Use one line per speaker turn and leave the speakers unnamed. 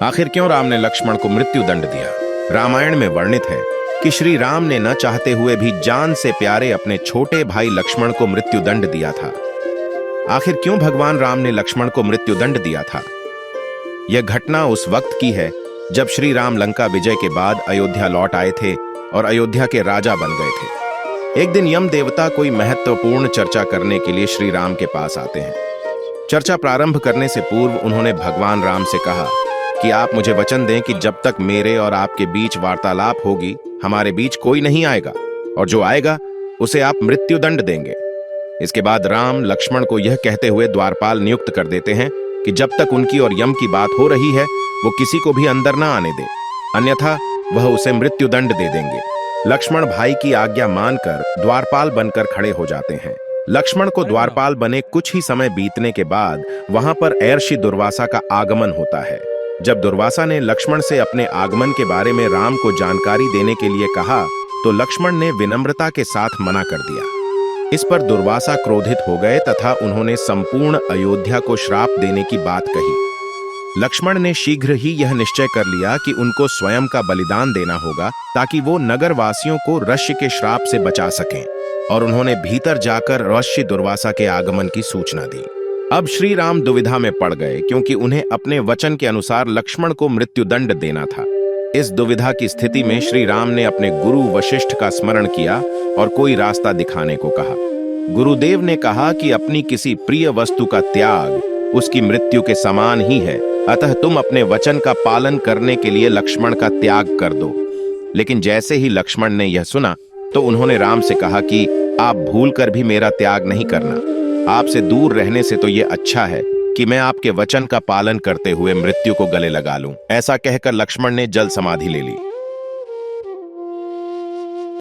आखिर क्यों राम ने लक्ष्मण को मृत्यु दंड दिया? रामायण में वर्णित है कि श्री राम ने न चाहते हुए भी जान से प्यारे अपने छोटे भाई लक्ष्मण को मृत्यु दंड दिया था। आखिर क्यों भगवान राम ने लक्ष्मण को मृत्यु दंड दिया था? यह घटना उस वक्त की है जब श्री राम लंका विजय के बाद अयोध्या लौट आए थे और अयोध्या के राजा बन गए थे। एक दिन यम देवता कोई महत्वपूर्ण चर्चा करने के लिए श्री राम के पास आते हैं। चर्चा प्रारंभ करने से पूर्व उन्होंने भगवान राम से कहा कि आप मुझे वचन दें कि जब तक मेरे और आपके बीच वार्तालाप होगी, हमारे बीच कोई नहीं आएगा, और जो आएगा उसे आप मृत्यु दंड देंगे। इसके बाद राम लक्ष्मण को यह कहते हुए द्वारपाल नियुक्त कर देते हैं कि जब तक उनकी और यम की बात हो रही है वो किसी को भी अंदर ना आने दे, अन्यथा वह उसे मृत्यु दंड दे देंगे। लक्ष्मण भाई की आज्ञा मानकर द्वारपाल बनकर खड़े हो जाते हैं। लक्ष्मण को द्वारपाल बने कुछ ही समय बीतने के बाद वहां पर महर्षि दुर्वासा का आगमन होता है। जब दुर्वासा ने लक्ष्मण से अपने आगमन के बारे में राम को जानकारी देने के लिए कहा तो लक्ष्मण ने विनम्रता के साथ मना कर दिया। इस पर दुर्वासा क्रोधित हो गए तथा उन्होंने संपूर्ण अयोध्या को श्राप देने की बात कही। लक्ष्मण ने शीघ्र ही यह निश्चय कर लिया कि उनको स्वयं का बलिदान देना होगा ताकि वो नगर वासियों को ऋषि के श्राप से बचा सकें, और उन्होंने भीतर जाकर ऋषि दुर्वासा के आगमन की सूचना दी। अब श्री राम दुविधा में पड़ गए क्योंकि उन्हें अपने वचन के अनुसार लक्ष्मण को मृत्युदंड देना था। इस दुविधा की स्थिति में श्री राम ने अपने गुरु वशिष्ठ का स्मरण किया और कोई रास्ता दिखाने को कहा। गुरुदेव ने कहा कि अपनी किसी प्रिय वस्तु का त्याग उसकी मृत्यु के समान ही है, अतः तुम अपने वचन का पालन करने के लिए लक्ष्मण का त्याग कर दो। लेकिन जैसे ही लक्ष्मण ने यह सुना तो उन्होंने राम से कहा कि आप भूल कर भी मेरा त्याग नहीं करना। आपसे दूर रहने से तो यह अच्छा है कि मैं आपके वचन का पालन करते हुए मृत्यु को गले लगा लूं। ऐसा कहकर लक्ष्मण ने जल समाधि ले ली।